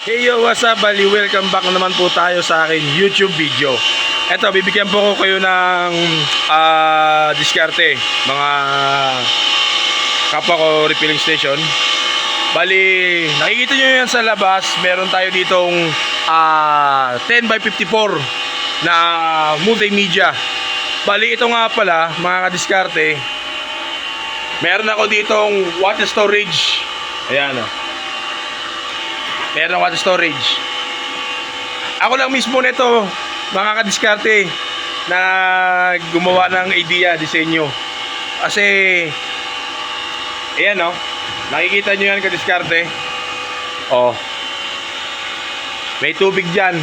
Hey yo, what's up, Bali? Welcome back na naman po tayo sa akin YouTube video. Eto, bibigyan po ko kayo ng diskarte, mga kapwa ko refilling station. Bali, nakikita nyo yan sa labas. Meron tayo ditong 10x54 na multimedia. Bali, ito nga pala, mga kadiskarte, meron ako ditong water storage. Ayan o. Meron water storage. Ako lang mismo nito, mga kadiskarte, na gumawa ng idea, disenyo. Kasi ayan o, nakikita nyo yan, kadiskarte. Oh, may tubig dyan.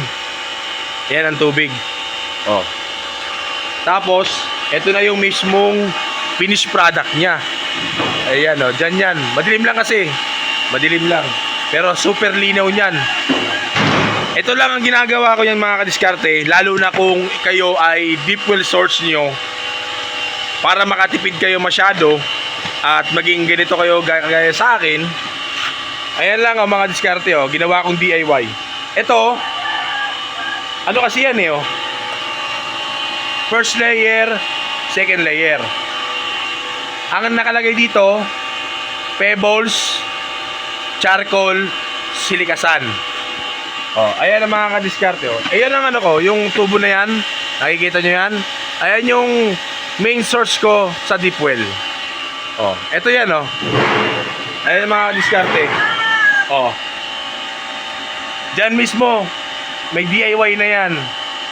Ayan ang tubig. Oh, tapos ito na yung mismong finished product nya. Ayan o, dyan yan. Madilim lang kasi, madilim lang, pero super linaw niyan. Ito lang ang ginagawa ko yan, mga kadiskarte, lalo na kung kayo ay deep well source nyo, para makatipid kayo masyado at maging ganito kayo gaya sa akin. Ayan lang ang mga diskarte, oh, ginawa kong DIY. Ito, ano kasi yan eh, oh, first layer, second layer. Ang nakalagay dito, pebbles, charcoal, silikasan. Oh, ayan ang mga kadiskarte, oh. Ayan ang ano ko, yung tubo na yan. Nakikita nyo yan? Ayan yung main source ko sa deep well. Oh, eto yan, oh. Ayan ang mga kadiskarte. Oh, dyan mismo, may DIY na yan.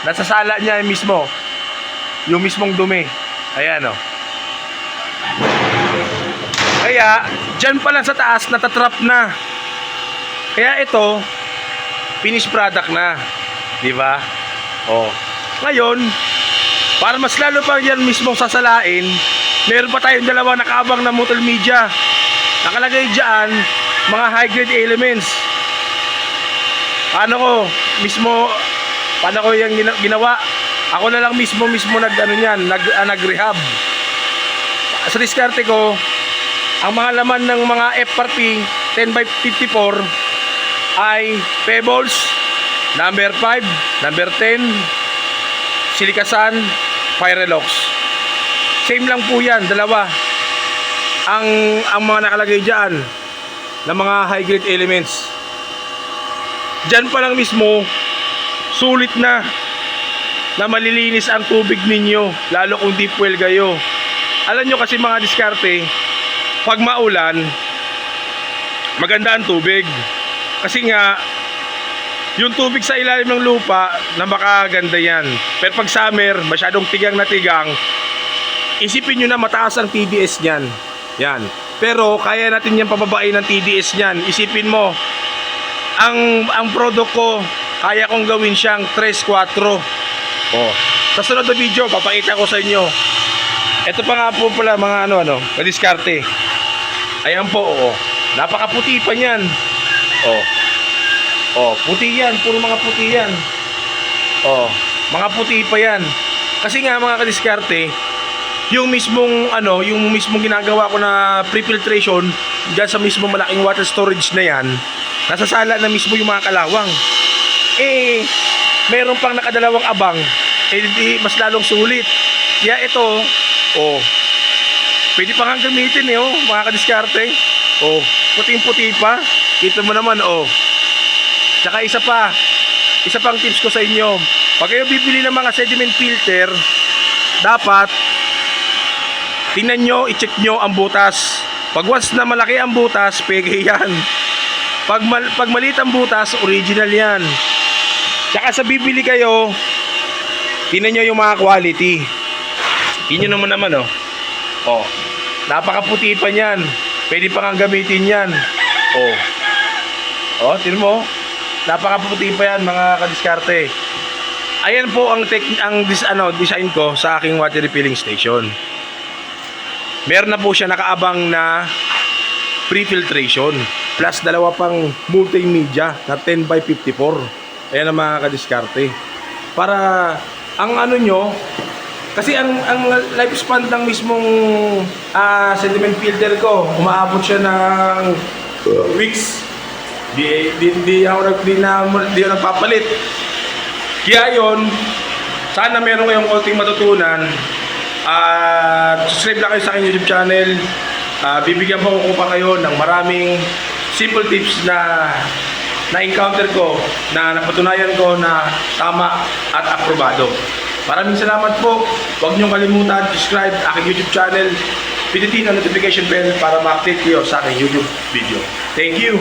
Nasa sala niya mismo, yung mismong dumi. Ayan, oh. Kaya, dyan pa lang sa taas, natatrap na. Kaya ito, finished product na, di ba? Oh. Ngayon, para mas lalo pa yan mismo sasalain, meron pa tayong dalawa nakaabang na multimedia. Nakalagay diyan mga high grade elements. Paano ko yung ginawa? Ako na lang mismo nag-ano niyan, nag-rehab. Sa diskarte ko, ang mga laman ng mga FRP 10x54 ay pebbles, number 5, number 10, silikasan, Pyrelox. Same lang po yan, dalawa. Ang mga nakalagay dyan na mga high grade elements. Dyan pa lang mismo, sulit na malilinis ang tubig ninyo, lalo kung deep well kayo. Alam nyo kasi, mga diskarte, pag maulan, maganda ang tubig. Kasi nga, yung tubig sa ilalim ng lupa, napakaganda yan. Pero pag summer, masyadong tigang na tigang, isipin nyo na mataas ang TDS nyan. Yan. Pero kaya natin yan pababain ng TDS nyan. Isipin mo, ang product ko, kaya kong gawin siyang 3-4. Oh. Sa sunod na video, papakita ko sa inyo. Ito pa nga po pala, mga kadiskarte. Ayan po, oh. Napakaputi pa niyan. Oh. Oh, puti yan, puro mga puti yan. Oh, mga puti pa yan. Kasi nga, mga kadiskarte, yung mismong ginagawa ko na pre-filtration diyan sa mismong malaking water storage na yan, nasasala na mismo yung mga kalawang. Eh, meron pang nakadalawang abang, eh mas lalong sulit. Kaya ito, oh, pwede pa nga gamitin eh, oh, mga kadiskarte. Oh, puting-puti pa. Kita mo naman, oh. Tsaka isa pang tips ko sa inyo. Pag kayo bibili ng mga sediment filter, dapat tingnan nyo, i-check nyo ang butas. Pag once na malaki ang butas, peke yan. Pag maliit ang butas, original yan. Tsaka sa bibili kayo, tingnan nyo yung mga quality. Tingnan nyo naman, oh. Oh, napakaputi pa yan. Pwede pa kang gamitin yan. Oh. Oh, tingnan mo. Napakaputi pa yan, mga kadiskarte. Ayan po ang design ko sa aking water refilling station. Meron na po siya nakaabang na pre-filtration plus dalawa pang multimedia na 10x54. Ayan ang mga kadiskarte. Para ang kasi ang lifespan ng mismong sediment filter ko, umaabot siya ng weeks. Di ako nagpapalit. Kaya yon, sana meron kayong konting matutunan. At subscribe lang kayo sa aking YouTube channel. Bibigyan po ko pa kayo ng maraming simple tips na na-encounter ko, na napatunayan ko na tama at aprobado. Maraming salamat po. Huwag niyong kalimutan subscribe aking YouTube channel. Pindutin ang notification bell para ma-update kayo sa aking YouTube video. Thank you!